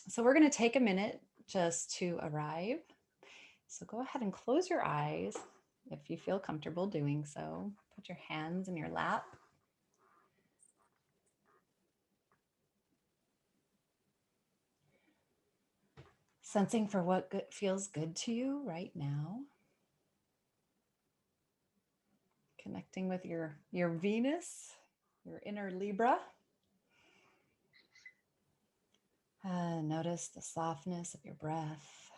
So we're going to take a minute just to arrive. So go ahead and close your eyes if you feel comfortable doing so. Put your hands in your lap. Sensing for what feels good to you right now. Connecting with your Venus, your inner Libra. Notice the softness of your breath.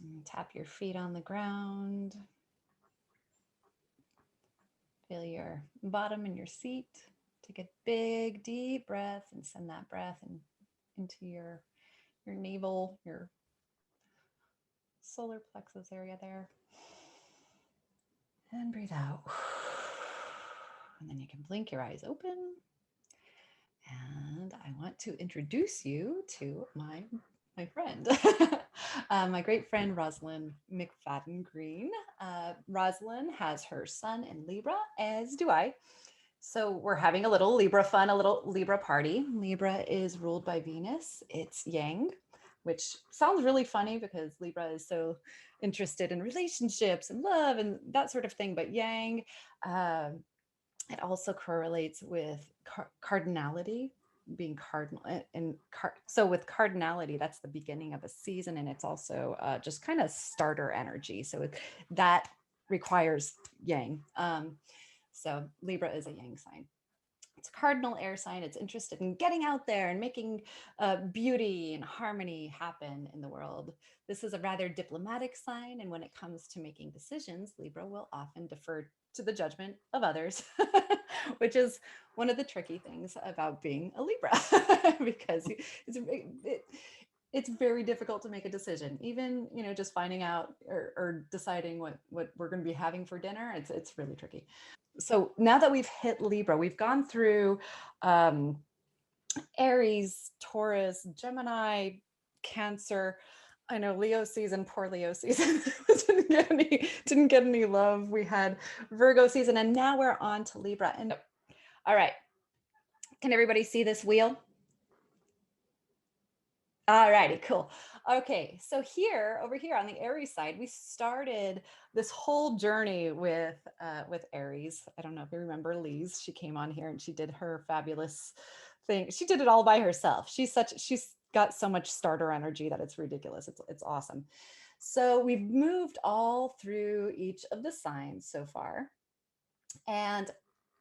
And tap your feet on the ground. Feel your bottom in your seat. Take a big, deep breath and send that breath into your navel, your solar plexus area there. And breathe out. And then you can blink your eyes open. And I want to introduce you to my friend, my great friend, Rosalind McFadden Green. Rosalind has her sun in Libra, as do I. So we're having a little Libra fun, a little Libra party. Libra is ruled by Venus. It's Yang, which sounds really funny because Libra is so interested in relationships and love and that sort of thing. But Yang, it also correlates with cardinality, being cardinal. So with cardinality, that's the beginning of a season, and it's also just kind of starter energy. So that requires Yang. So Libra is a Yang sign. It's a cardinal air sign. It's interested in getting out there and making beauty and harmony happen in the world. This is a rather diplomatic sign, and when it comes to making decisions, Libra will often defer to the judgment of others, which is one of the tricky things about being a Libra, because it's very difficult to make a decision. Even just finding out or deciding what we're going to be having for dinner, it's really tricky. So now that we've hit Libra, we've gone through Aries, Taurus, Gemini, Cancer. I know Leo season, poor Leo season didn't get any love. We had Virgo season, and now we're on to Libra. And all right, can everybody see this wheel? All righty, cool. Okay, so over here on the Aries side, we started this whole journey with Aries. I don't know if you remember Lise. She came on here and she did her fabulous thing. She did it all by herself. She's got so much starter energy that it's ridiculous. It's awesome. So we've moved all through each of the signs so far, and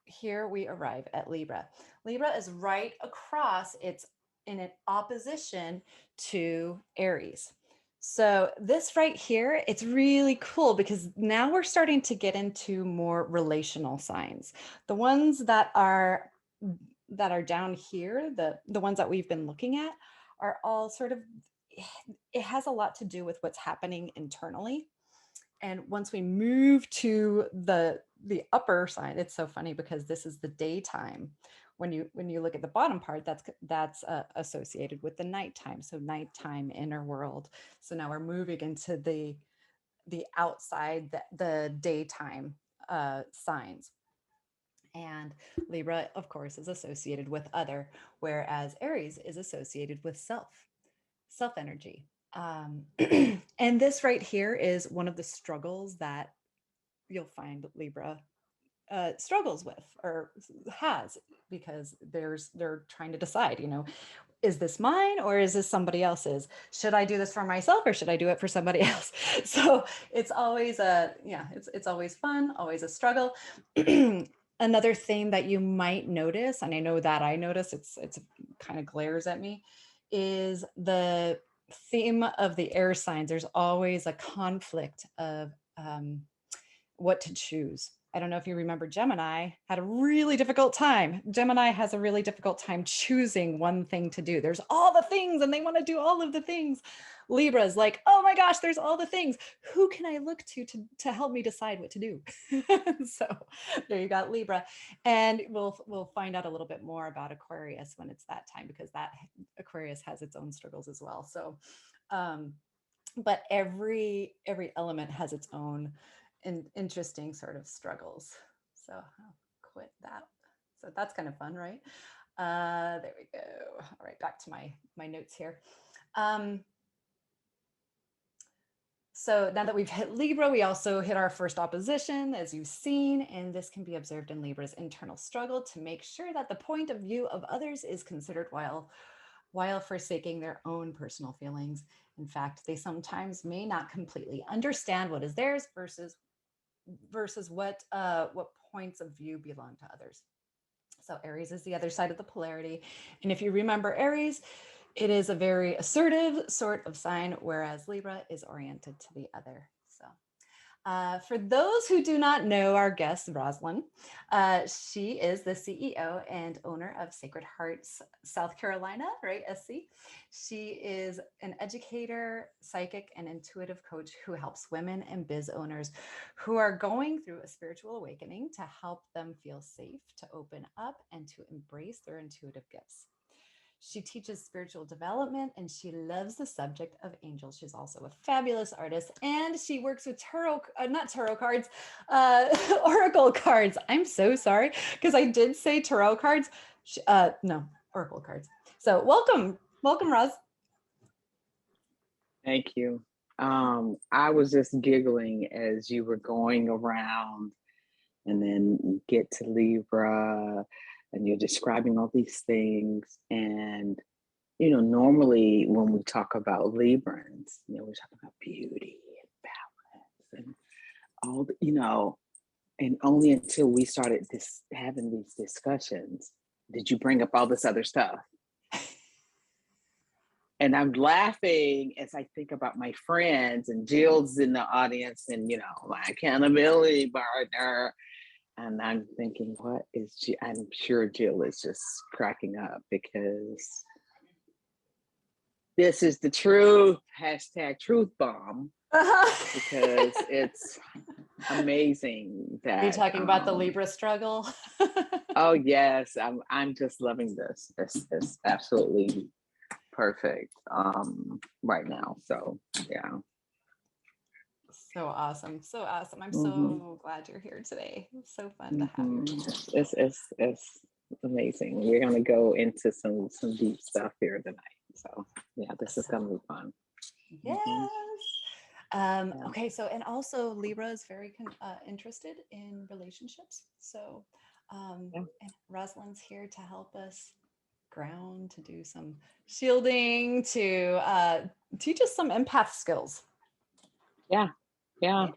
here we arrive at Libra. Libra is right across. It's in an opposition to Aries. So this right here, it's really cool because now we're starting to get into more relational signs. The ones that are down here, the ones that we've been looking at, are all sort of, it has a lot to do with what's happening internally. And once we move to the upper side, it's so funny because this is the daytime. When you look at the bottom part, that's associated with the nighttime. So nighttime, inner world. So now we're moving into the outside, the daytime signs. And Libra, of course, is associated with other, whereas Aries is associated with self energy. And this right here is one of the struggles that you'll find Libra struggles with or has, because they're trying to decide, is this mine or is this somebody else's? Should I do this for myself or should I do it for somebody else? So it's always it's always fun, always a struggle. Another thing that you might notice, and I know that I notice, it's kind of glares at me, is the theme of the air signs. There's always a conflict of what to choose. I don't know if you remember, Gemini had a really difficult time. Gemini has a really difficult time choosing one thing to do. There's all the things and they want to do all of the things. Libra's like, oh my gosh, there's all the things. Who can I look to help me decide what to do? So there you got Libra. And we'll find out a little bit more about Aquarius when it's that time, because that Aquarius has its own struggles as well. So, but every element has its own interesting sort of struggles. So I'll quit that. So that's kind of fun, right? There we go. All right, back to my notes here. So now that we've hit Libra, we also hit our first opposition, as you've seen, and this can be observed in Libra's internal struggle to make sure that the point of view of others is considered while forsaking their own personal feelings. In fact, they sometimes may not completely understand what is theirs versus what points of view belong to others. So Aries is the other side of the polarity. And if you remember Aries, it is a very assertive sort of sign, whereas Libra is oriented to the other. So for those who do not know our guest, Rosalind, she is the CEO and owner of Sacred Hearts, South Carolina, right, SC. She is an educator, psychic, and intuitive coach who helps women and biz owners who are going through a spiritual awakening to help them feel safe, to open up, and to embrace their intuitive gifts. She teaches spiritual development and she loves the subject of angels. She's also a fabulous artist and she works with not tarot cards, oracle cards. I'm so sorry because I did say tarot cards. No, oracle cards. So welcome, Roz. Thank you. I was just giggling as you were going around and then you get to Libra and you're describing all these things. And, normally when we talk about Librans, we talk about beauty and balance and all, and only until we started having these discussions, did you bring up all this other stuff. And I'm laughing as I think about my friends, and Jill's in the audience, and my accountability partner. And I'm thinking, what is Jill? I'm sure Jill is just cracking up because this is the truth. #truth bomb. Because it's amazing that are you talking about the Libra struggle? Oh yes, I'm just loving this. It's absolutely perfect right now. So yeah. So awesome. I'm so glad you're here today. It's so fun to have you. It's amazing. We're gonna go into some deep stuff here tonight. So yeah, this is gonna be fun. Yes. Okay, so and also Libra is very interested in relationships. So and Rosalind's here to help us ground, to do some shielding, to teach us some empath skills. Yeah.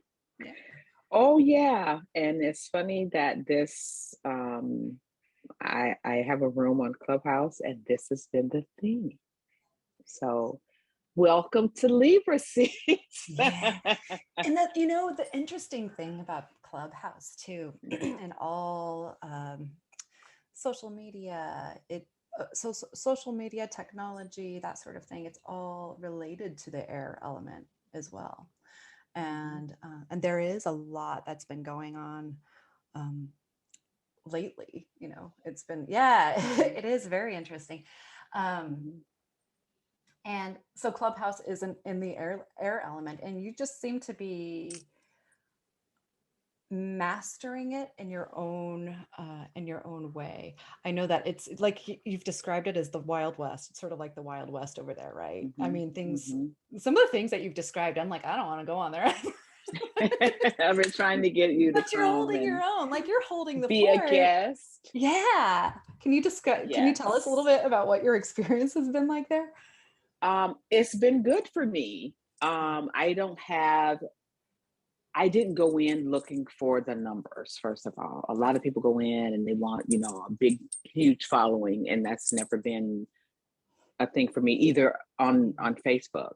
Oh yeah. And it's funny that this I have a room on Clubhouse and this has been the theme. So welcome to Libra Season. Yeah. And that, the interesting thing about Clubhouse too, and all social media, social media technology, that sort of thing, it's all related to the air element as well. And there is a lot that's been going on lately. It's been, it is very interesting. And so Clubhouse isn't in the air element, and you just seem to be mastering it in your own way. I know that it's like you've described it as the Wild West. It's sort of like the Wild West over there, right? I mean, some of the things that you've described, I'm like, I don't want to go on there. I've been trying to get you to but you're holding your own, like you're holding the be fort. a guest. Yeah. Can you Can you tell us a little bit about what your experience has been like there? It's been good for me. I didn't go in looking for the numbers, first of all. A lot of people go in and they want, a big, huge following, and that's never been a thing for me either on Facebook.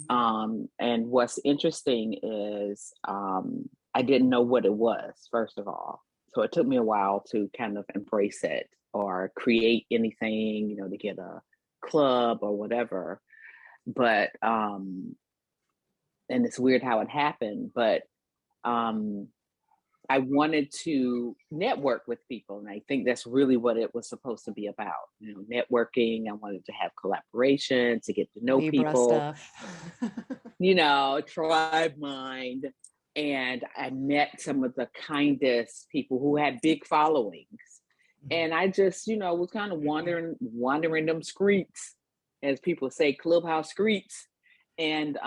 And what's interesting is I didn't know what it was, first of all. So it took me a while to kind of embrace it or create anything, to get a club or whatever. But and it's weird how it happened, but I wanted to network with people, and I think that's really what it was supposed to be about. Networking. I wanted to have collaboration, to get to know Libra people. Stuff. Tribe mind. And I met some of the kindest people who had big followings. And I just, you know, was kind of wandering them streets, as people say, Clubhouse streets. And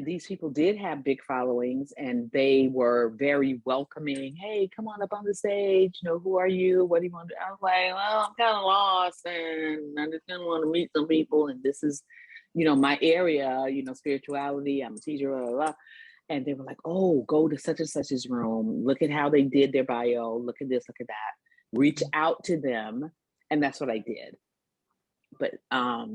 these people did have big followings, and they were very welcoming. Hey, come on up on the stage. You know, who are you? What do you want to do? I was like, well, I'm kind of lost, and I just kind of want to meet some people. And this is, you know, my area, you know, spirituality. I'm a teacher, blah, blah, blah. And they were like, oh, go to such and such's room. Look at how they did their bio. Look at this, look at that. Reach out to them. And that's what I did. But I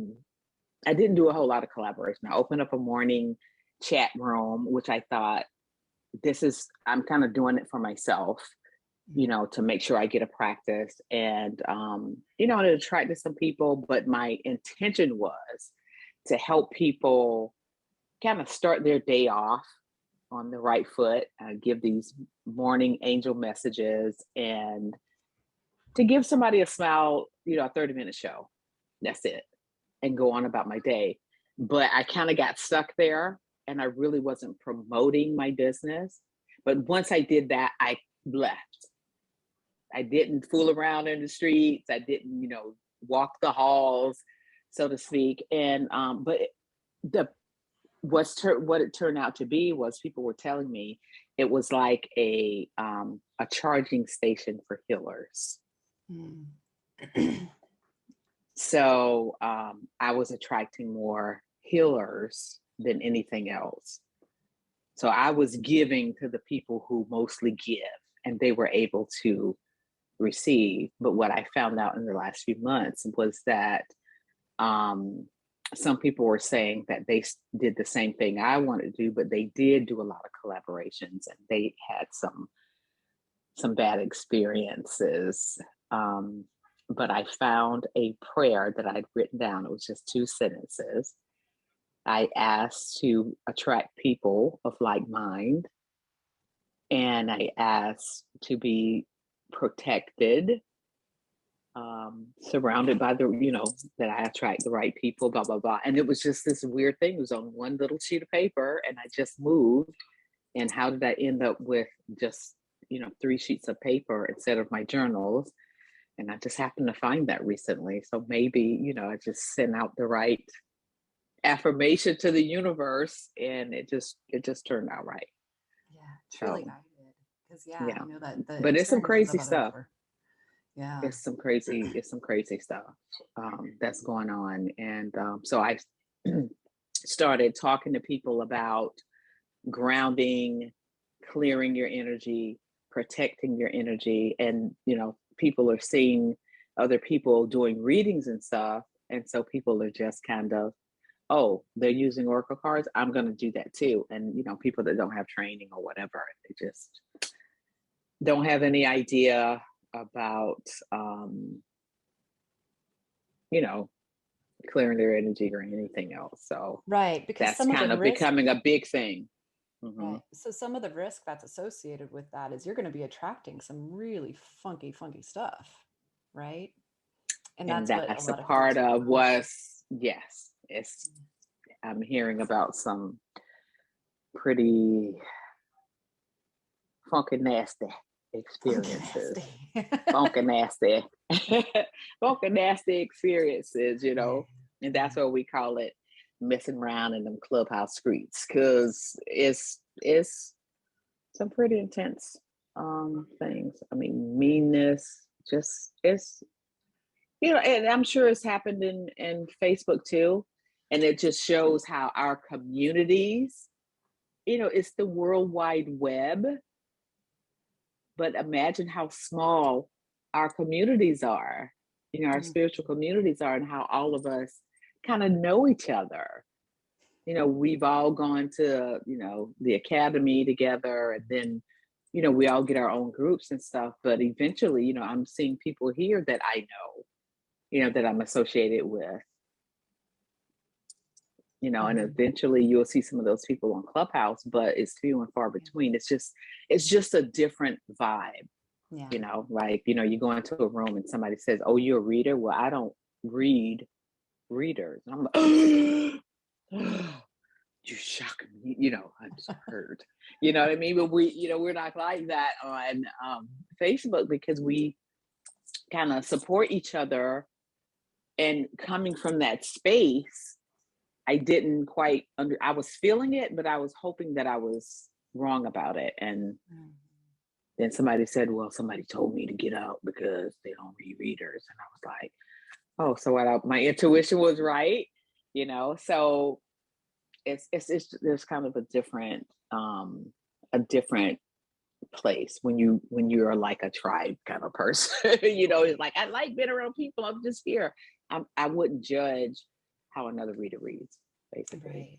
didn't do a whole lot of collaboration. I opened up a morning chat room, which I thought, I'm kind of doing it for myself, you know, to make sure I get a practice. And, you know, it attracted some people, but my intention was to help people kind of start their day off on the right foot, give these morning angel messages, and to give somebody a smile, you know, a 30-minute show. That's it. And go on about my day. But I kind of got stuck there, and I really wasn't promoting my business. But once I did that, I left. I didn't fool around in the streets. I didn't, you know, walk the halls, so to speak. And but what it turned out to be was, people were telling me it was like a charging station for healers. So I was attracting more healers than anything else. So I was giving to the people who mostly give, and they were able to receive. But what I found out in the last few months was that some people were saying that they did the same thing I wanted to do, but they did do a lot of collaborations, and they had some bad experiences. But I found a prayer that I'd written down. It was just 2 sentences. I asked to attract people of like mind, and I asked to be protected, surrounded by that I attract the right people, blah, blah, blah. And it was just this weird thing. It was on one little sheet of paper, and I just moved. And how did I end up with just, 3 sheets of paper instead of my journals? And I just happened to find that recently. So maybe, I just sent out the right affirmation to the universe, and it just turned out right. Yeah, it's really guided. Because I know that but it's some crazy stuff. Yeah. It's some crazy stuff that's going on. And so I started talking to people about grounding, clearing your energy, protecting your energy. And, people are seeing other people doing readings and stuff. And so people are just kind of, oh, they're using oracle cards, I'm going to do that too. And, people that don't have training or whatever, they just don't have any idea about, clearing their energy or anything else. So right, because that's kind of becoming a big thing. Mm-hmm. Right. So some of the risk that's associated with that is you're going to be attracting some really funky stuff, right? And that's a part of what's, yes, I'm hearing about some pretty funky nasty experiences. Funky nasty experiences, and that's what we call it, messing around in them Clubhouse streets, because it's some pretty intense things. I mean, meanness, just it's and I'm sure it's happened in Facebook too, and it just shows how our communities, it's the World Wide Web, but imagine how small our communities are, our spiritual communities are, and how all of us kind of know each other. We've all gone to, the academy together, and then, we all get our own groups and stuff. But eventually, I'm seeing people here that I know, that I'm associated with, and eventually you'll see some of those people on Clubhouse, but it's few and far between. It's just a different vibe. Yeah. Like, you go into a room and somebody says, oh, you're a reader? Well, I don't read readers. And I'm like, you shock me, I'm just hurt. You know what I mean? But we're not like that on Facebook, because we kind of support each other. And coming from that space, I didn't quite I was feeling it, but I was hoping that I was wrong about it. And then somebody said, well, somebody told me to get out because they don't read readers. And I was like, oh, so my intuition was right, so it's there's kind of a different place when you're like a tribe kind of person. It's like, I like being around people, I'm just here. I wouldn't judge how another reader reads, basically. Right.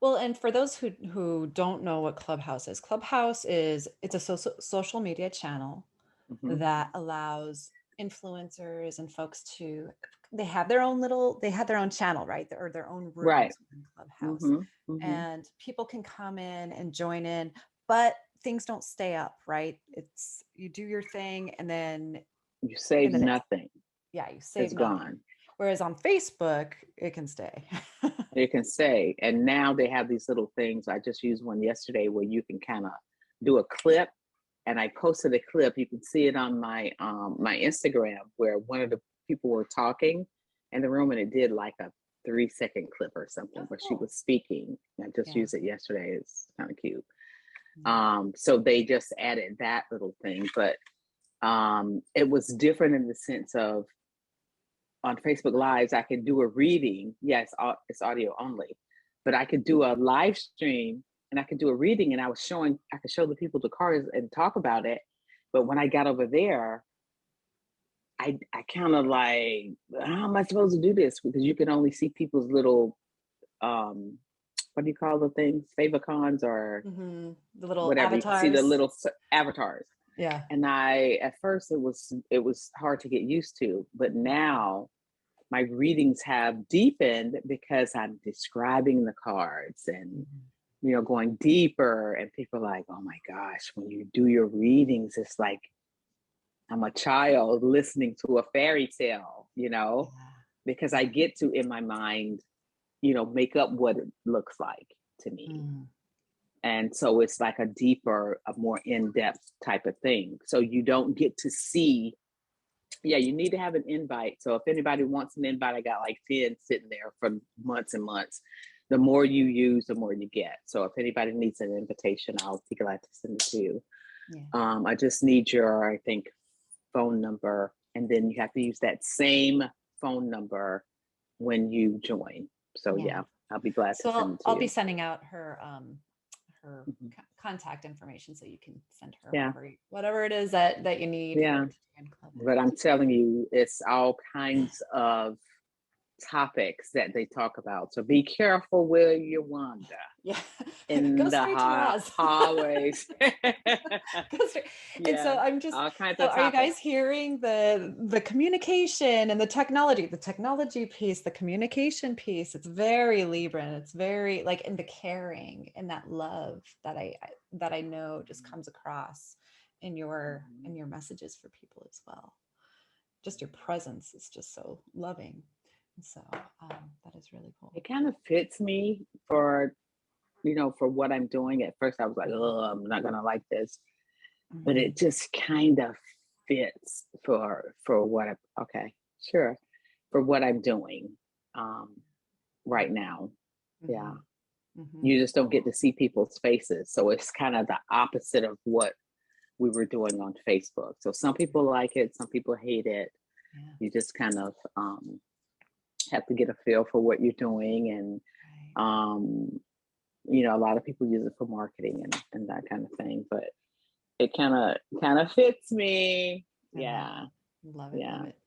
Well, and for those who don't know what Clubhouse it's a social media channel Mm-hmm. that allows influencers and folks they have their own channel, right? Or their own Right. rooms in Clubhouse. Mm-hmm. Mm-hmm. And people can come in and join in, but things don't stay up, right? It's you do your thing and then You save nothing. you save It's nothing. gone. Whereas on Facebook, it can stay. It can stay. And now they have these little things. I just used one yesterday where you can kind of do a clip, and I posted a clip. You can see it on my Instagram, where one of the people were talking in the room, and it did like a 3-second clip or something where she was speaking. I just used it yesterday. It's kind of cute. So they just added that little thing, but it was different in the sense of, on Facebook Lives, I could do a reading. Yes, it's audio only, but I could do a live stream and I could do a reading, and I could show the people the cards and talk about it. But when I got over there, I kind of like, how am I supposed to do this? Because you can only see people's little, what do you call the things? Favicons or the little whatever. avatars. You can see the little avatars. Yeah. And at first it was hard to get used to, but now my readings have deepened because I'm describing the cards and, going deeper, and people are like, oh my gosh, when you do your readings, it's like I'm a child listening to a fairy tale, because I get to, in my mind, make up what it looks like to me. And so it's like a deeper, a more in-depth type of thing. So you don't get to see, you need to have an invite. So if anybody wants an invite, I got like 10 sitting there for months and months. The more you use, the more you get. So if anybody needs an invitation, I'll be glad to send it to you. Yeah. I just need your, I think, phone number, and then you have to use that same phone number when you join. So yeah, I'll be glad to send it to you. I'll be sending out her contact information, so you can send her whatever it is that you need. Yeah, but I'm telling you, it's all kinds of topics that they talk about. So be careful where you wander. Yeah, in go the straight to Roz. hallways. And so I'm just, all kinds so of are you topics. guys hearing the communication and the technology piece, the communication piece? It's very Libra, and it's very like in the caring and that love that I know just comes across in your messages for people as well. Just your presence is just so loving. And so that is really cool. It kind of fits me for what I'm doing. At first I was like, oh, I'm not gonna like this, but it just kind of fits for what for what I'm doing right now. Yeah. You just don't get to see people's faces, so it's kind of the opposite of what we were doing on Facebook. So some people like it, some people hate it. You just kind of have to get a feel for what you're doing, and a lot of people use it for marketing and that kind of thing, but it kind of fits me. Yeah. Love it. Love it.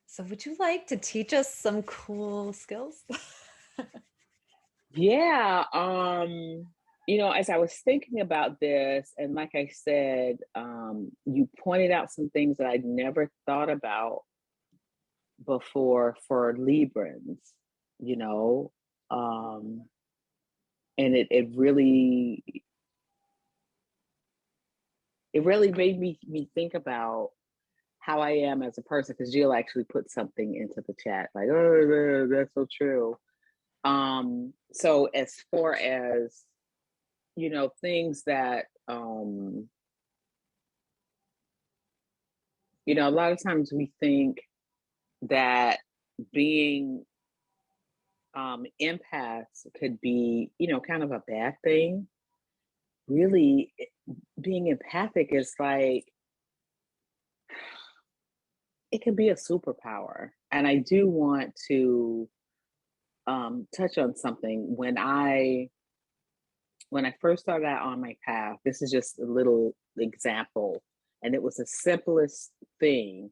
So would you like to teach us some cool skills? Yeah. As I was thinking about this, and like I said, you pointed out some things that I'd never thought about before for Librans, and it really made me think about how I am as a person, because Jill actually put something into the chat like, oh, that's so true. So as far as, things that, a lot of times we think that being empaths could be, kind of a bad thing. Really, being empathic is like, it can be a superpower. And I do want to touch on something. When I first started out on my path, this is just a little example, and it was the simplest thing,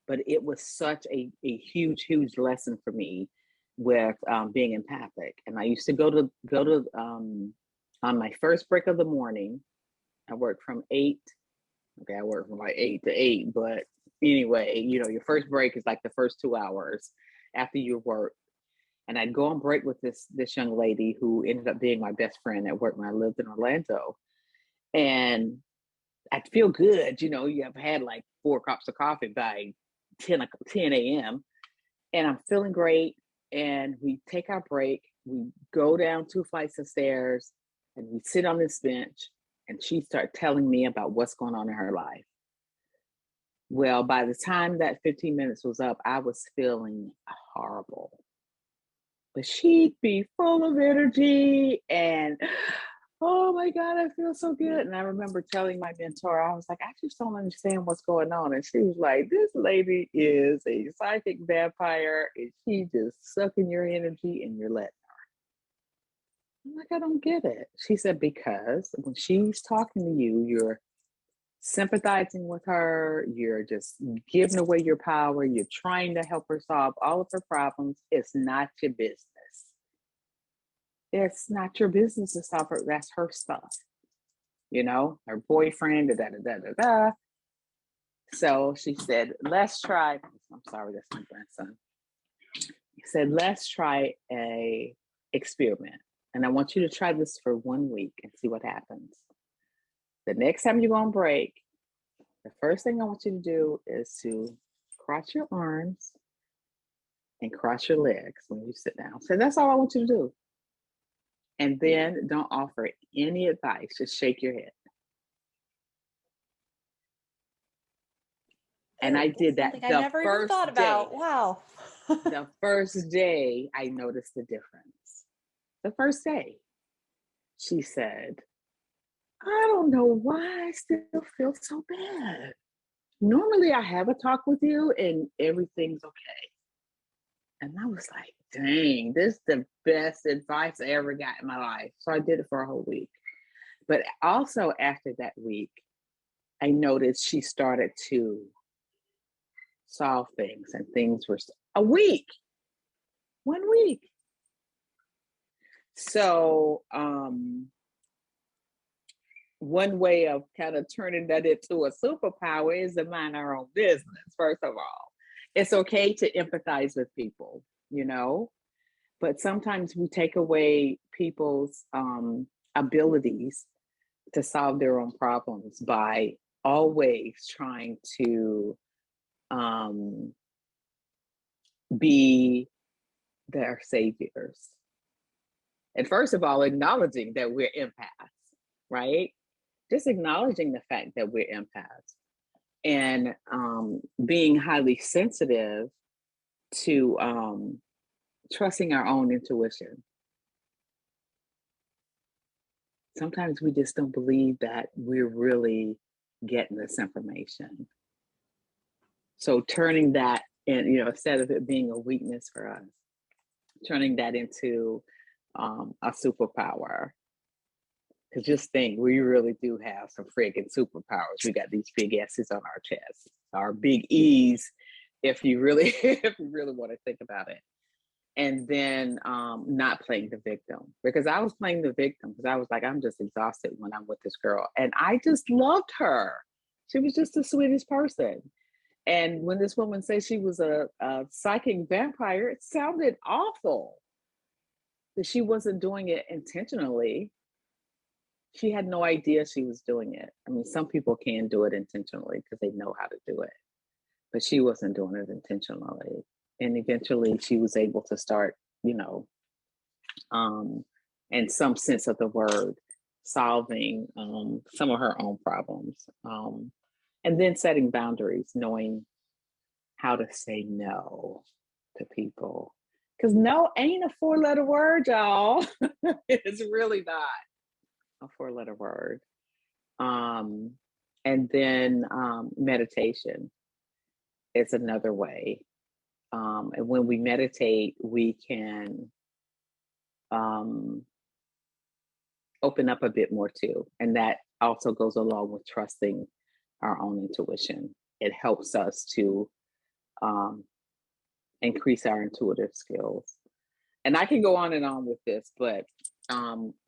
but it was such a huge, huge lesson for me with being empathic. And I used to go to on my first break of the morning. I worked from 8. Okay, I worked from like 8 to 8, but anyway, your first break is like the first 2 hours after your work. And I'd go on break with this young lady who ended up being my best friend at work when I lived in Orlando. And I'd feel good, you have had like 4 cups of coffee by 10 a.m. and I'm feeling great. And we take our break, we go down 2 flights of stairs, and we sit on this bench, and she started telling me about what's going on in her life. Well, by the time that 15 minutes was up, I was feeling horrible. But she'd be full of energy and, oh my God, I feel so good. And I remember telling my mentor, I was like, I just don't understand what's going on. And she was like, this lady is a psychic vampire and she just sucking your energy and you're letting her. I'm like, I don't get it. She said, because when she's talking to you, you're sympathizing with her, you're just giving away your power, you're trying to help her solve all of her problems. It's not your business. It's not your business to solve her. That's her stuff. Her boyfriend, da da da da da. So she said, let's try. I'm sorry, that's my grandson. He said, let's try a experiment. And I want you to try this for 1 week and see what happens. The next time you go on break, the first thing I want you to do is to cross your arms and cross your legs when you sit down. So that's all I want you to do. And then don't offer any advice, just shake your head. And I did that I never even thought about. Wow. The first day I noticed the difference. The first day, she said, I don't know why I still feel so bad. Normally I have a talk with you and everything's okay. And I was like, dang, this is the best advice I ever got in my life. So I did it for a whole week. But also after that week, I noticed she started to solve things, and things were a week, 1 week. So one way of kind of turning that into a superpower is to mind our own business. First of all, it's okay to empathize with people, but sometimes we take away people's abilities to solve their own problems by always trying to be their saviors. And first of all, acknowledging that we're empaths, right? Just acknowledging the fact that we're empaths and being highly sensitive to trusting our own intuition. Sometimes we just don't believe that we're really getting this information. So turning that in, instead of it being a weakness for us, turning that into a superpower. Because just think, we really do have some freaking superpowers. We got these big S's on our chest, our big E's, if you really want to think about it. And then not playing the victim, because I was playing the victim because I was like, I'm just exhausted when I'm with this girl. And I just loved her. She was just the sweetest person. And when this woman said she was a psychic vampire, it sounded awful. That she wasn't doing it intentionally. She had no idea she was doing it. I mean, some people can do it intentionally because they know how to do it, but she wasn't doing it intentionally. And eventually she was able to start, in some sense of the word, solving some of her own problems. And then setting boundaries, knowing how to say no to people. Because no ain't a 4-letter word, y'all. It's really not a 4-letter word. And then meditation is another way. And when we meditate, we can open up a bit more too. And that also goes along with trusting our own intuition. It helps us to increase our intuitive skills. And I can go on and on with this, but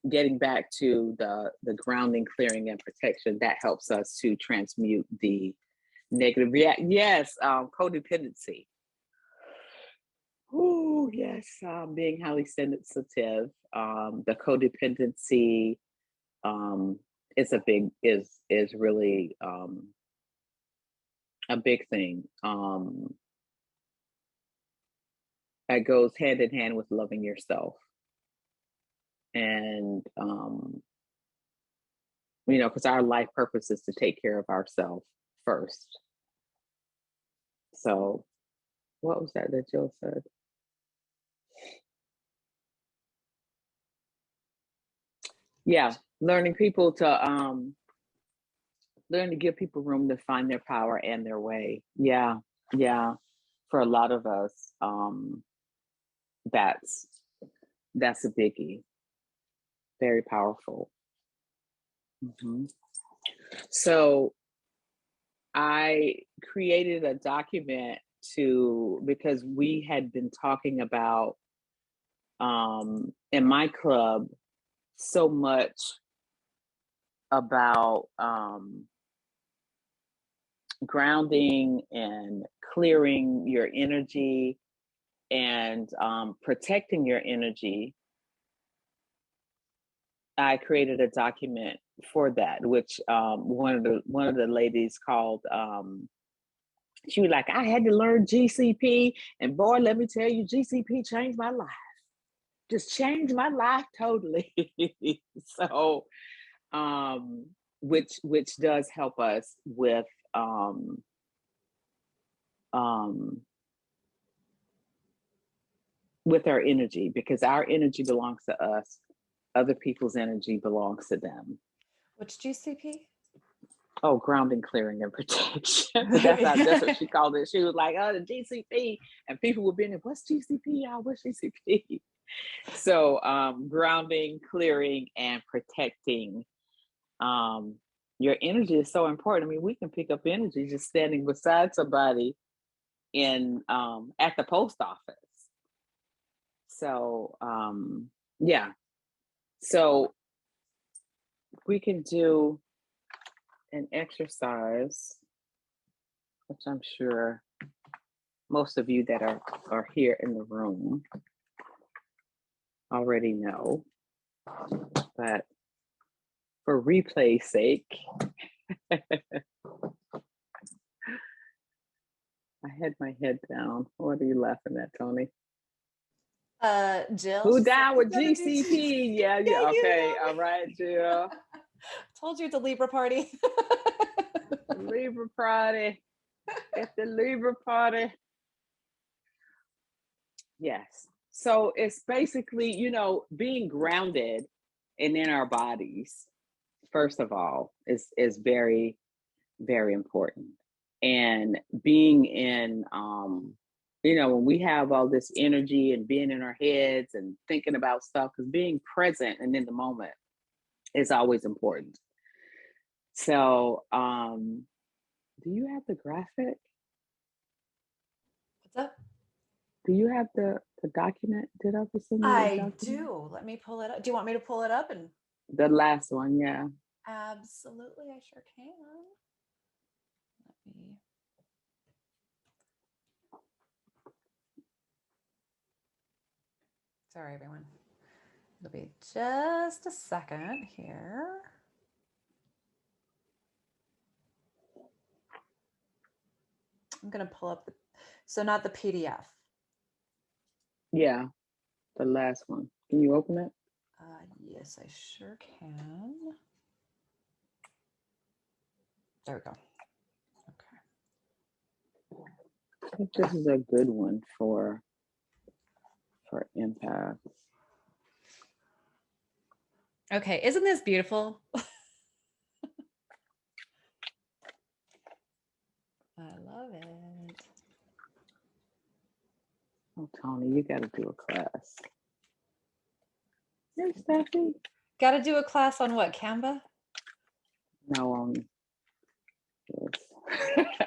getting back to the grounding, clearing, and protection, that helps us to transmute the negative yes, codependency. Oh, yes, being highly sensitive. The codependency is really a big thing. That goes hand in hand with loving yourself. And because our life purpose is to take care of ourselves first. So what was that Jill said? Yeah, learning people to learn to give people room to find their power and their way. Yeah. For a lot of us, that's a biggie. Very powerful. Mm-hmm. So I created a document because we had been talking about in my club so much about grounding and clearing your energy and protecting your energy. I created a document for that, which one of the ladies called. She was like, I had to learn GCP, and boy, let me tell you, GCP changed my life. Just changed my life totally. So, which does help us with with our energy, because our energy belongs to us. Other people's energy belongs to them. Which GCP? Oh, grounding, clearing, and protection. That's what she called it. She was like, oh, the GCP. And people would be in, what's GCP, y'all? What's GCP? So grounding, clearing, and protecting your energy is so important. I mean, we can pick up energy just standing beside somebody in at the post office. So yeah. So we can do an exercise, which I'm sure most of you that are here in the room already know, but for replay's sake, I had my head down. What are you laughing at, Tony? Jill. Who down with GCP? Yeah, okay. All right, Jill. Told you it's a Libra party. Libra party. It's the Libra party. Yes. So it's basically, being grounded and in our bodies, first of all, is very, very important. And being in, when we have all this energy and being in our heads and thinking about stuff, because being present and in the moment is always important. So, do you have the graphic? What's up? Do you have the document? Did I send you I do. Let me pull it up. Do you want me to pull it up? And the last one, yeah. Absolutely, I sure can. Let me. Sorry, everyone. It'll be just a second here. I'm going to pull up so not the PDF. Yeah. The last one. Can you open it? Yes, I sure can. There we go. Okay. I think this is a good one for empaths. Okay, isn't this beautiful? I love it. Oh, Tony, you got to do a class. Hey, Steffi. Got to do a class on what, Canva? No, yes.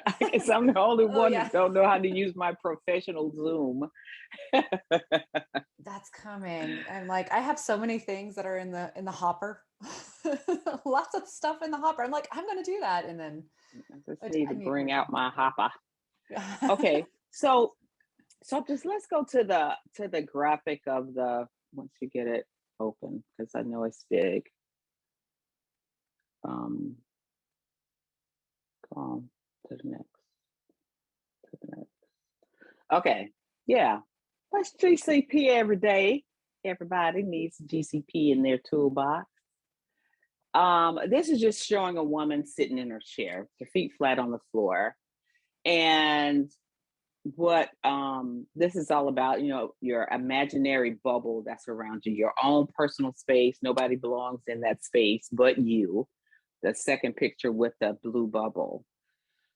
I guess I'm the only one that don't know how to use my professional Zoom. That's coming. I'm like, I have so many things that are in the hopper. Lots of stuff in the hopper. I'm like, I'm gonna do that, and then I just need to bring out my hopper. Okay, Okay, so just let's go to the graphic of the, once you get it open, because I know it's big. Go on to the next. Okay, yeah. That's GCP every day. Everybody needs GCP in their toolbox. This is just showing a woman sitting in her chair, her feet flat on the floor. And what this is all about, you know, your imaginary bubble that's around you, your own personal space. Nobody belongs in that space but you. The second picture with the blue bubble.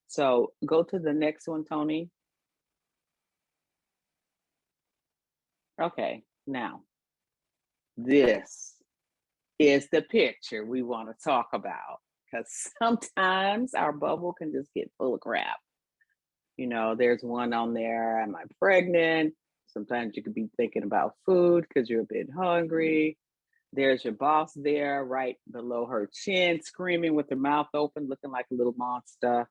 So go to the next one, Tony. Okay, now this is the picture we want to talk about, because sometimes our bubble can just get full of crap. You know, there's one on there, am I pregnant? Sometimes you could be thinking about food because you're a bit hungry. There's your boss there right below her chin, screaming with her mouth open, looking like a little monster.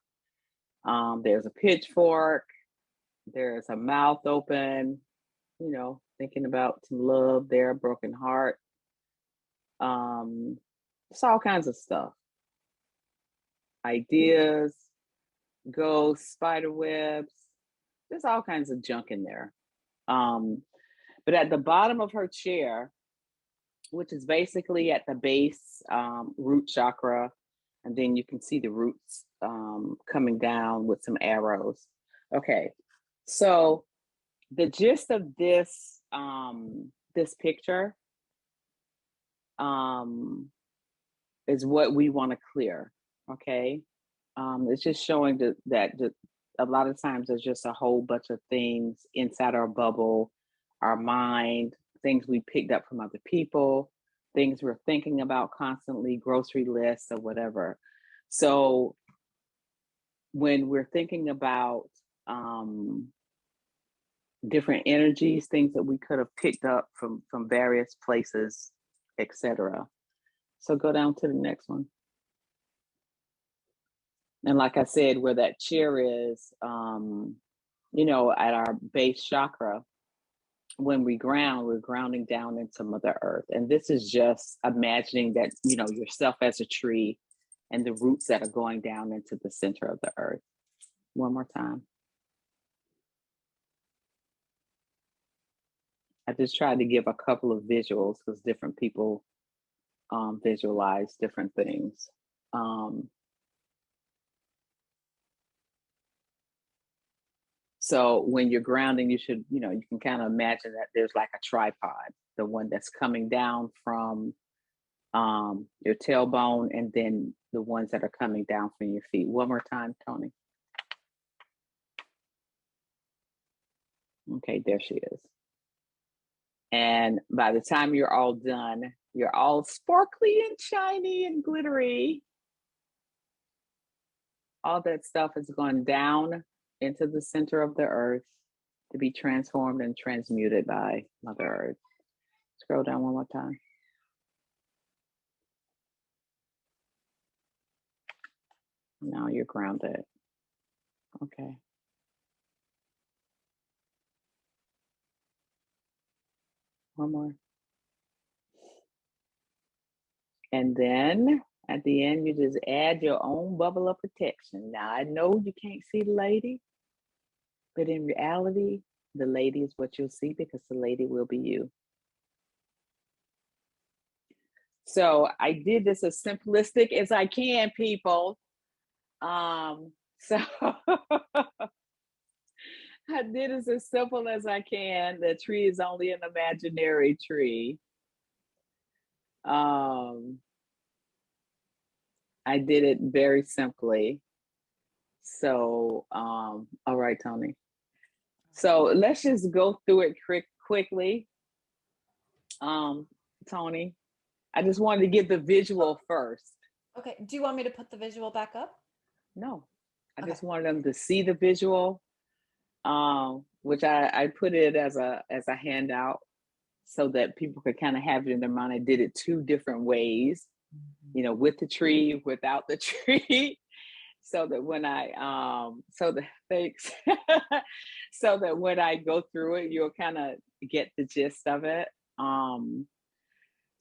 There's a pitchfork. There's a mouth open, you know, thinking about some love there, broken heart. It's all kinds of stuff. Ideas, ghosts, spider webs. There's all kinds of junk in there. But at the bottom of her chair, which is basically at the base, root chakra, and then you can see the roots coming down with some arrows. Okay, so the gist of this this picture is what we want to clear. Okay, it's just showing that a lot of times there's just a whole bunch of things inside our bubble, our mind, things we picked up from other people, things we're thinking about constantly, grocery lists or whatever. So when we're thinking about different energies, things that we could have picked up from various places, etc. So go down to the next one. And like I said, where that chair is, you know, at our base chakra, when we ground, we're grounding down into Mother Earth. And this is just imagining that, you know, yourself as a tree and the roots that are going down into the center of the earth. One more time. I just tried to give a couple of visuals because different people visualize different things. So when you're grounding, you should, you know, you can kind of imagine that there's like a tripod, the one that's coming down from your tailbone, and then the ones that are coming down from your feet. One more time, Tony. Okay, there she is. And by the time you're all done, you're all sparkly and shiny and glittery. All that stuff is going down into the center of the earth to be transformed and transmuted by Mother Earth. Scroll down one more time. Now you're grounded. Okay. One more. And then at the end, you just add your own bubble of protection. Now, I know you can't see the lady, but in reality, the lady is what you'll see because the lady will be you. So I did this as simplistic as I can, people. So I did it as simple as I can. The tree is only an imaginary tree. I did it very simply. So, all right, Tony. So let's just go through it quickly. Tony, I just wanted to give the visual first. Okay. Do you want me to put the visual back up? No, I Okay. just wanted them to see the visual, which I put it as a handout so that people could kind of have it in their mind. I did it 2 different ways, you know, with the tree, without the tree, so that when I thanks, so that when I go through it, you'll kind of get the gist of it.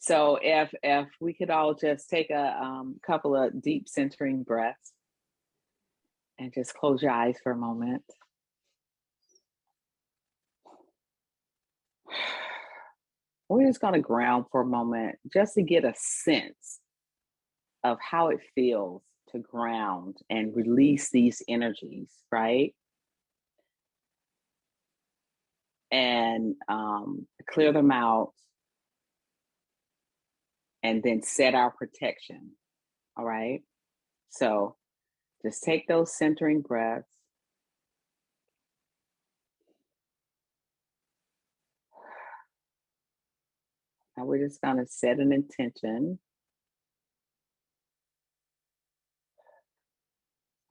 So if we could all just take a couple of deep centering breaths and just close your eyes for a moment. We're just going to ground for a moment just to get a sense of how it feels to ground and release these energies, right? And clear them out and then set our protection. All right. So just take those centering breaths. Now we're just going to set an intention.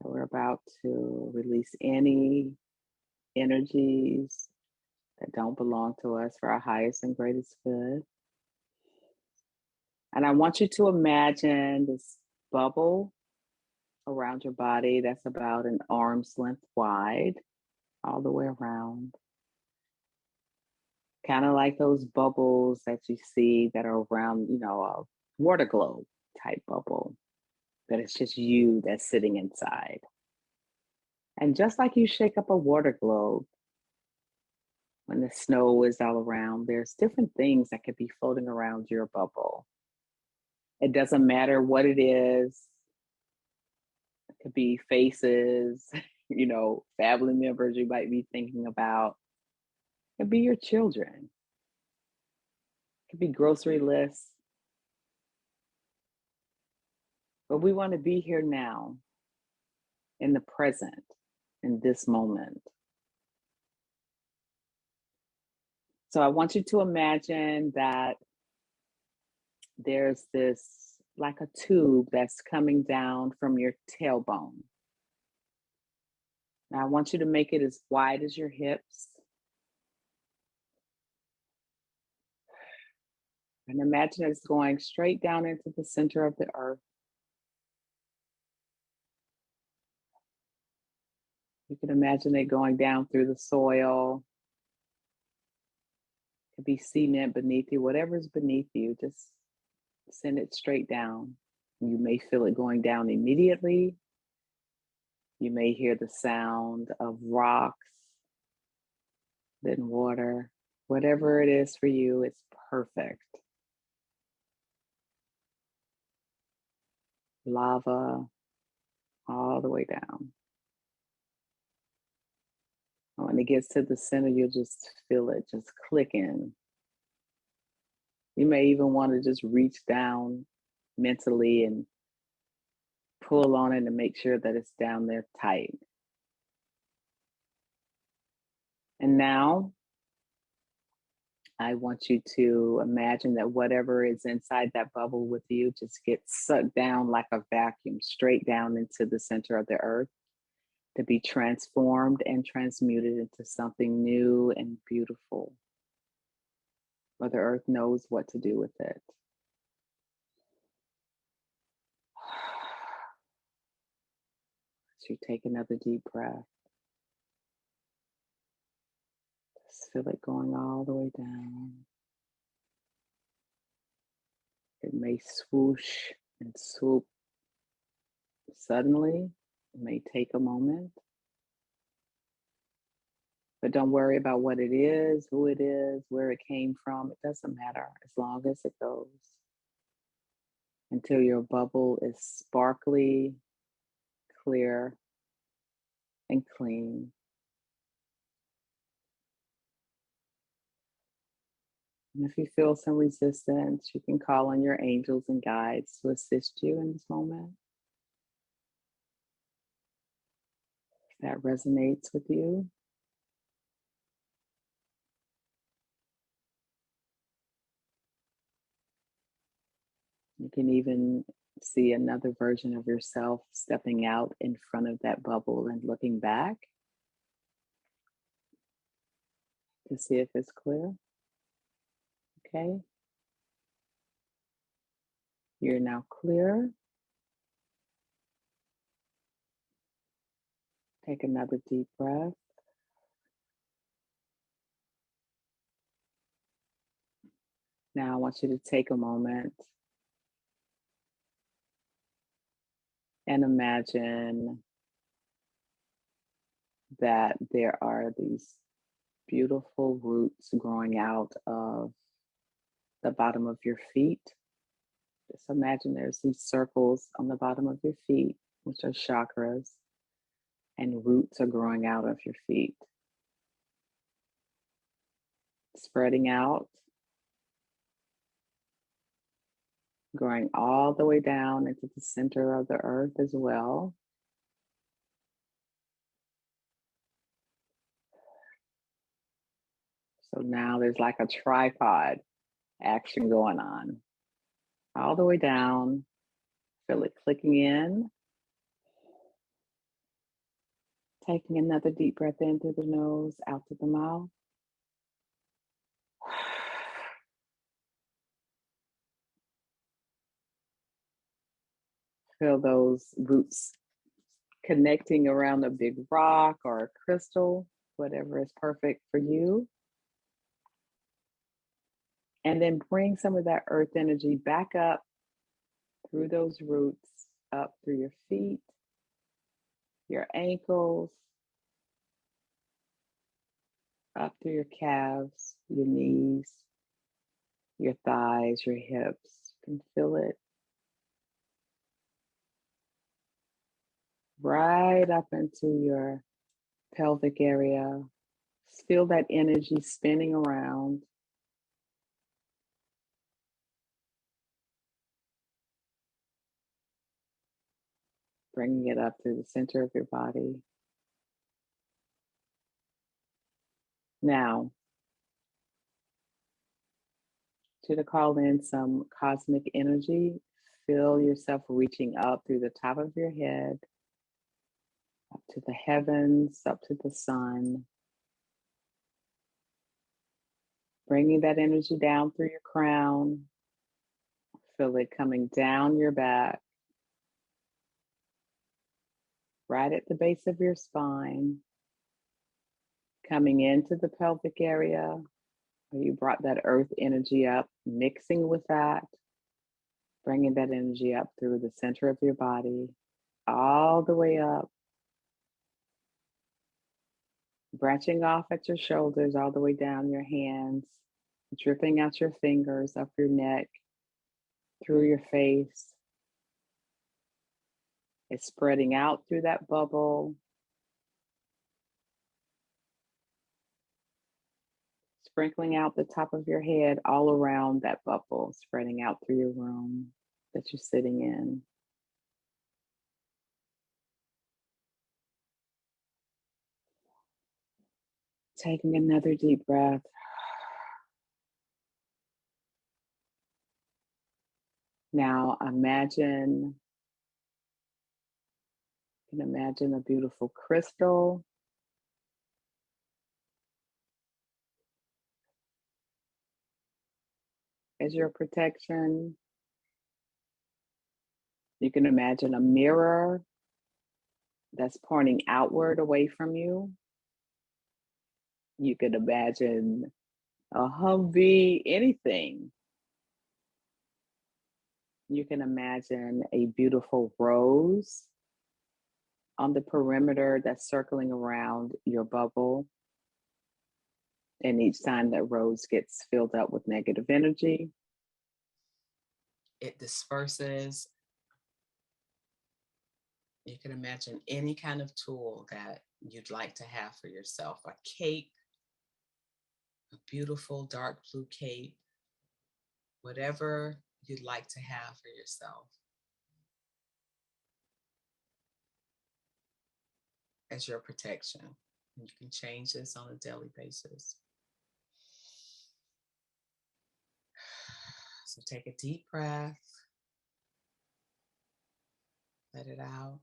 So we're about to release any energies that don't belong to us for our highest and greatest good. And I want you to imagine this bubble around your body that's about an arm's length wide, all the way around. Kind of like those bubbles that you see that are around, you know, a water globe type bubble, that it's just you that's sitting inside. And just like you shake up a water globe, when the snow is all around, there's different things that could be floating around your bubble. It doesn't matter what it is. It could be faces, you know, family members you might be thinking about. It could be your children. It could be grocery lists. But we want to be here now, in the present, in this moment. So I want you to imagine that there's this, like a tube that's coming down from your tailbone. Now I want you to make it as wide as your hips. And imagine it's going straight down into the center of the earth. You can imagine it going down through the soil. It could be cement beneath you, whatever's beneath you, just send it straight down. You may feel it going down immediately. You may hear the sound of rocks, then water. Whatever it is for you, it's perfect. Lava all the way down. When it gets to the center, you'll just feel it just clicking. You may even want to just reach down mentally and pull on it and make sure that it's down there tight. And now I want you to imagine that whatever is inside that bubble with you just gets sucked down like a vacuum, straight down into the center of the earth, to be transformed and transmuted into something new and beautiful. Mother Earth knows what to do with it. So you take another deep breath. Just feel it going all the way down. It may swoosh and swoop suddenly. It may take a moment. But don't worry about what it is, who it is, where it came from. It doesn't matter as long as it goes. until your bubble is sparkly, clear, and clean. And if you feel some resistance, you can call on your angels and guides to assist you in this moment. If that resonates with you. You can even see another version of yourself stepping out in front of that bubble and looking back to see if it's clear. Okay. You're now clear. Take another deep breath. Now I want you to take a moment and imagine that there are these beautiful roots growing out of the bottom of your feet. Just imagine there's these circles on the bottom of your feet, which are chakras, and roots are growing out of your feet, spreading out, going all the way down into the center of the earth as well. So now there's like a tripod action going on. All the way down, feel it clicking in. Taking another deep breath in through the nose, out through the mouth. Feel those roots connecting around a big rock or a crystal, whatever is perfect for you. And then bring some of that earth energy back up through those roots, up through your feet, your ankles, up through your calves, your knees, your thighs, your hips. You can feel it. Right up into your pelvic area. Feel that energy spinning around. Bringing it up through the center of your body. Now, to call in some cosmic energy, feel yourself reaching up through the top of your head, up to the heavens, up to the sun. Bringing that energy down through your crown. Feel it coming down your back, right at the base of your spine, coming into the pelvic area, where you brought that earth energy up, mixing with that, bringing that energy up through the center of your body, all the way up, branching off at your shoulders, all the way down your hands, dripping out your fingers, up your neck, through your face. It's spreading out through that bubble, sprinkling out the top of your head all around that bubble, spreading out through your room that you're sitting in. Taking another deep breath. Now imagine a beautiful crystal. As your protection. You can imagine a mirror that's pointing outward away from you. You could imagine a Humvee, anything. You can imagine a beautiful rose on the perimeter that's circling around your bubble. And each time that rose gets filled up with negative energy, it disperses. You can imagine any kind of tool that you'd like to have for yourself. A cape, a beautiful dark blue cape, whatever you'd like to have for yourself as your protection. And you can change this on a daily basis. So take a deep breath. Let it out.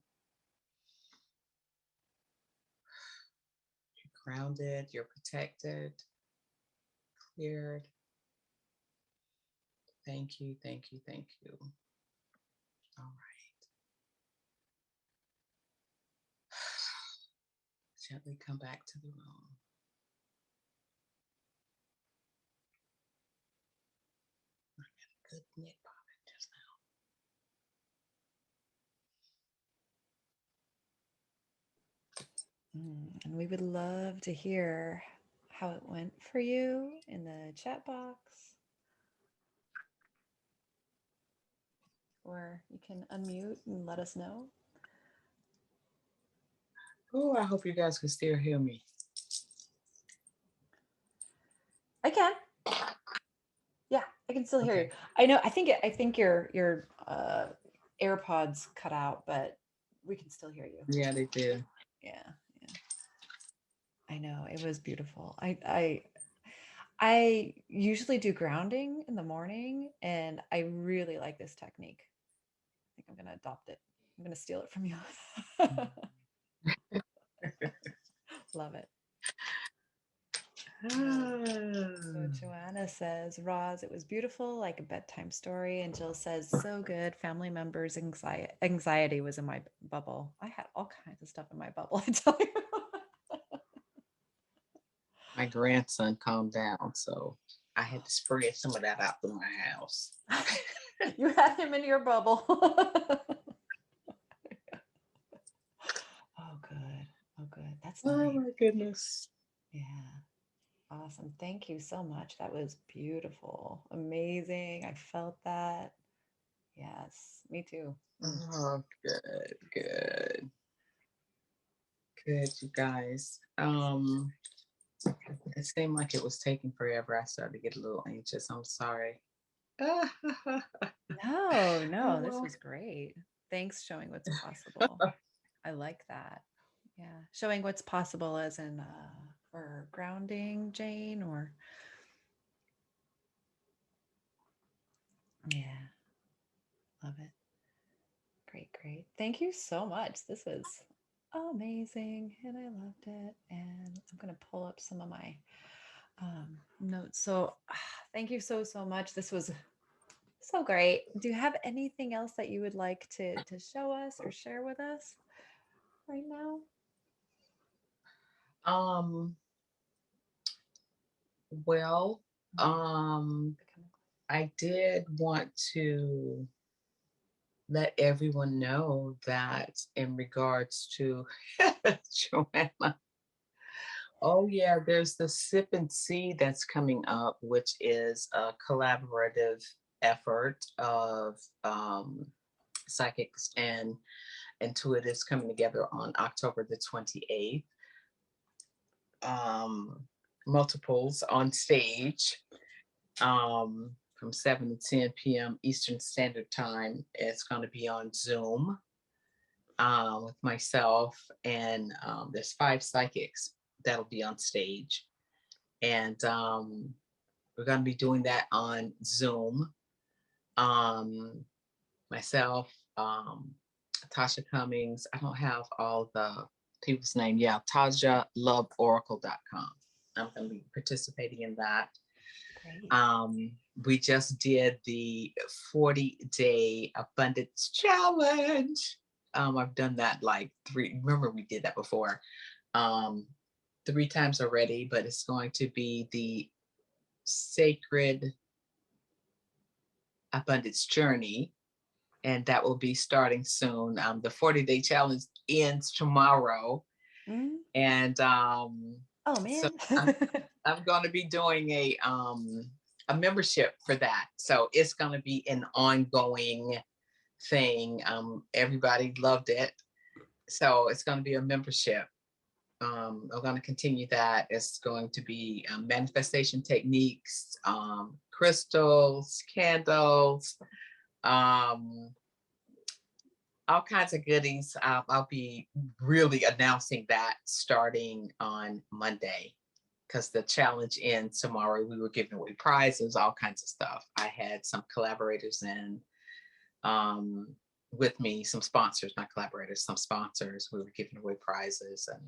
You're grounded, you're protected, cleared. Thank you, thank you, thank you. All right. Gently come back to the room. I got a good knit popping just And we would love to hear how it went for you in the chat box. Or you can unmute and let us know. Oh, I hope you guys can still hear me. I can. Yeah, I can still hear Okay. you. I know. I think your AirPods cut out, but we can still hear you. Yeah, they did. Yeah. I know, it was beautiful. I usually do grounding in the morning, and I really like this technique. I think I'm gonna adopt it. I'm gonna steal it from you. Love it. So Joanna says, Roz, it was beautiful, like a bedtime story. And Jill says, so good. Family members' anxiety was in my bubble. I had all kinds of stuff in my bubble, I tell you. My grandson calmed down, so I had to spread some of that out through my house. You had him in your bubble. Oh, good. Oh, good. That's nice. Oh my goodness. Yeah. Awesome. Thank you so much. That was beautiful. Amazing. I felt that. Yes, me too. Oh, good, good. Good, you guys. It seemed like it was taking forever. I started to get a little anxious. I'm sorry. No, this was great. Thanks, showing what's possible. I like that. Yeah. Showing what's possible as in for grounding, Jane, or yeah. Love it. Great, great. Thank you so much. This was amazing and I loved it. And I'm going to pull up some of my notes. So thank you so much. This was so great. Do you have anything else that you would like to show us or share with us right now? Well, I did want to let everyone know that in regards to Joanna, oh yeah, there's the Sip and See that's coming up, which is a collaborative effort of psychics and intuitives coming together on October the 28th. Multiples on stage from 7 to 10 p.m. Eastern Standard Time. It's going to be on Zoom with myself, and there's 5 psychics that'll be on stage. And we're going to be doing that on Zoom. Myself, Tasha Cummings. I don't have all the people's name. Yeah, TajaLoveOracle.com. I'm going to be participating in that. Great. We just did the 40-day abundance challenge. I've done that like 3. Remember, we did that before 3 times already, but it's going to be the Sacred Abundance Journey, and that will be starting soon. The 40-day challenge ends tomorrow. Mm-hmm. And oh man, so I'm going to be doing a membership for that. So it's going to be an ongoing thing. Everybody loved it. So it's going to be a membership. We're going to continue that. It's going to be manifestation techniques, crystals, candles, all kinds of goodies. I'll be really announcing that starting on Monday, because the challenge ends tomorrow. We were giving away prizes, all kinds of stuff. I had some collaborators in with me, some sponsors, not collaborators, some sponsors. We were giving away prizes and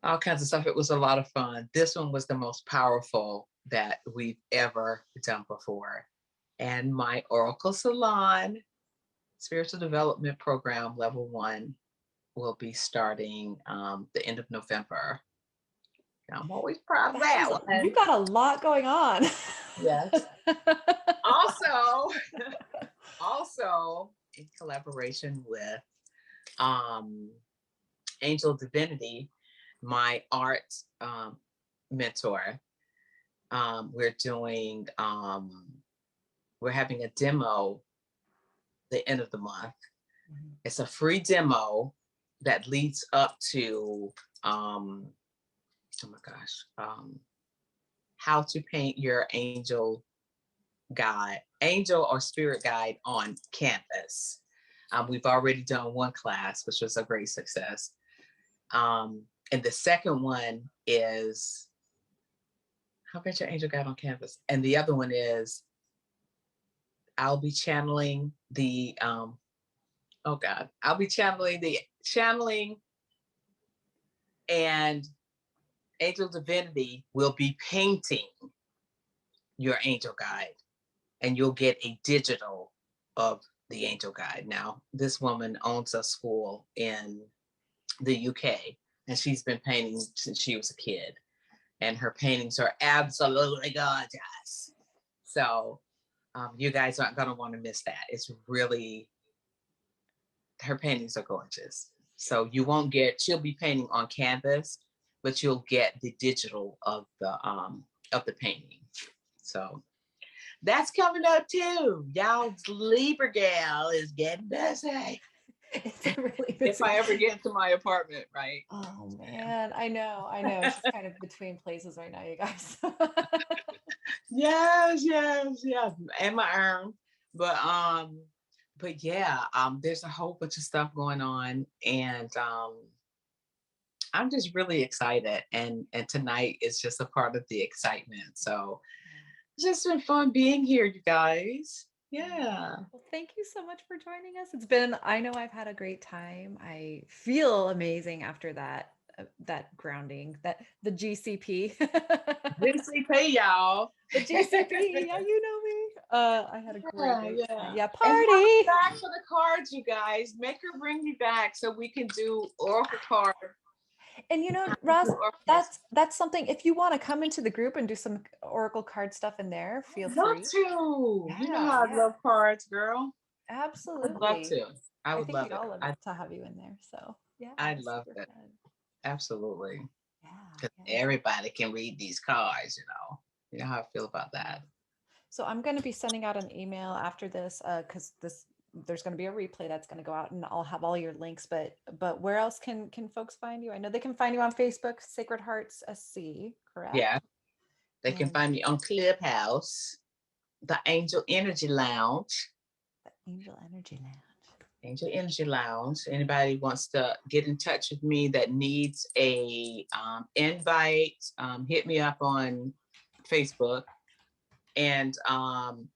all kinds of stuff. It was a lot of fun. This one was the most powerful that we've ever done before. And my Oracle Salon Spiritual Development Program, Level 1, will be starting the end of November. I'm always proud of that one. You've got a lot going on. Yes. Also, in collaboration with Angel Divinity, my art mentor, we're having a demo the end of the month. It's a free demo that leads up to how to paint your angel or spirit guide on canvas. We've already done one class, which was a great success. And the second one is how paint your angel guide on canvas. And the other one is I'll be channeling channeling and Angel Divinity will be painting your angel guide, and you'll get a digital of the angel guide. Now, this woman owns a school in the UK, and she's been painting since she was a kid, and her paintings are absolutely gorgeous. So you guys aren't going to want to miss that. It's really, her paintings are gorgeous. So she'll be painting on canvas, but you'll get the digital of the painting. So that's coming up too. Y'all's Libra gal is getting busy. It's really busy. If I ever get to my apartment, right? Oh man, I know. She's kind of between places right now, you guys. Yes, and my arm. But yeah, there's a whole bunch of stuff going on, and I'm just really excited, and tonight is just a part of the excitement. So it's just been fun being here, you guys. Yeah. Well, thank you so much for joining us. I know I've had a great time. I feel amazing after that grounding, the GCP. GCP, y'all. The GCP, yeah, you know me. I had a great time. Yeah, party. And back for the cards, you guys. Make her bring me back so we can do Oracle card. And you know, Roz, that's something. If you want to come into the group and do some Oracle card stuff in there, feel free. Love to. Yeah, you know how I love cards, girl. Absolutely. I'd love to. I would love it. All love to have you in there. So yeah, I'd love it. Fun. Absolutely. Yeah. Because everybody can read these cards, you know. You know how I feel about that. So I'm going to be sending out an email after this because there's going to be a replay that's going to go out, and I'll have all your links. But where else can folks find you? I know they can find you on Facebook, Sacred Hearts SC, correct? Yeah. They can find me on Clubhouse, the Angel Energy Lounge. The Angel Energy Lounge. Angel Energy Lounge. Anybody wants to get in touch with me that needs a invite, hit me up on Facebook. And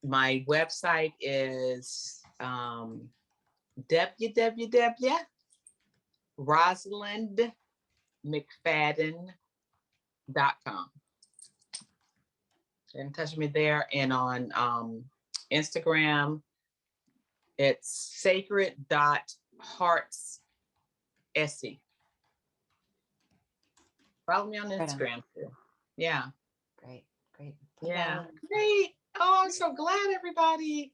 my website is www.rosalindmcfadden.com. Get in touch with me there. And on Instagram, it's sacred.heartssc. Follow me on Instagram too. Yeah. Great. Yeah. Great. Oh, I'm so glad, everybody.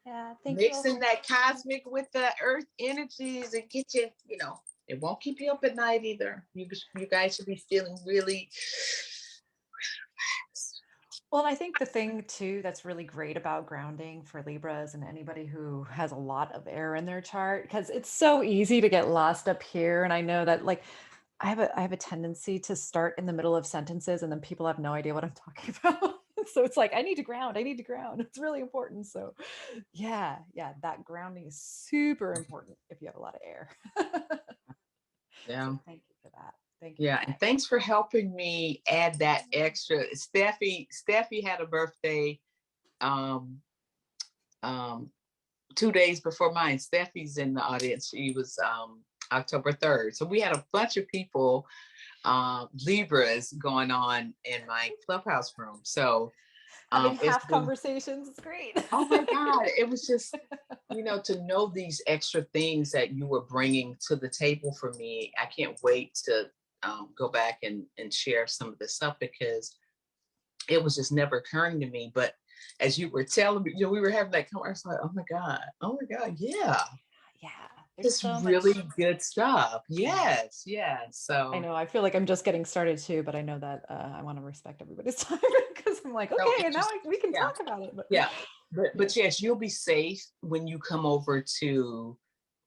Yeah. Thank Mixing you. that cosmic with the earth energies and get you, it won't keep you up at night either. You guys should be feeling really relaxed. Well, I think the thing too that's really great about grounding for Libras and anybody who has a lot of air in their chart, because it's so easy to get lost up here. And I know that like I have a tendency to start in the middle of sentences and then people have no idea what I'm talking about. So it's like I need to ground, I need to ground. It's really important. So yeah, that grounding is super important if you have a lot of air. Yeah. So thank you for that. Thank you for Yeah, that. and thanks for helping me add that extra. Steffi had a birthday um, um, 2 days before mine. Steffi's in the audience. She was October 3rd. So we had a bunch of people, Libras, going on in my Clubhouse room. So Having it's half been, conversations is great. oh my God, it was just, to know these extra things that you were bringing to the table for me. I can't wait to go back and share some of this stuff because it was just never occurring to me. But as you were telling me, we were having that conversation. I was like, oh my God, yeah. Yeah, there's It's so really much. good stuff. Yeah. Yes. I So, know. I feel like I'm just getting started too, but I know that I want to respect everybody's time because I'm like, so okay, and now interesting. we can Yeah. talk about it. But Yeah. yeah, But yes, you'll be safe when you come over to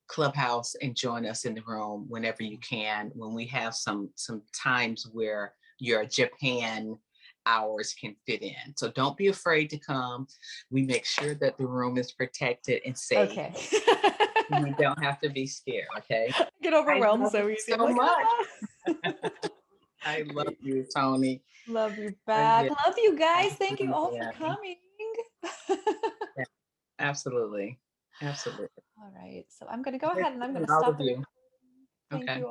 Clubhouse and join us in the room whenever you can, when we have some times where your Japan hours can fit in. So don't be afraid to come. We make sure that the room is protected and safe. okay. You don't have to be scared, okay? I get I overwhelmed love so you easy. I'm so like, much. ah. I love Great. you, Tony. Love you Yeah, back. Love you I guys. Thank you really all for am. coming. Yeah, absolutely. Absolutely. All right. So I'm going to go Good ahead and I'm going seeing to all stop of the you. recording. Thank Okay. you.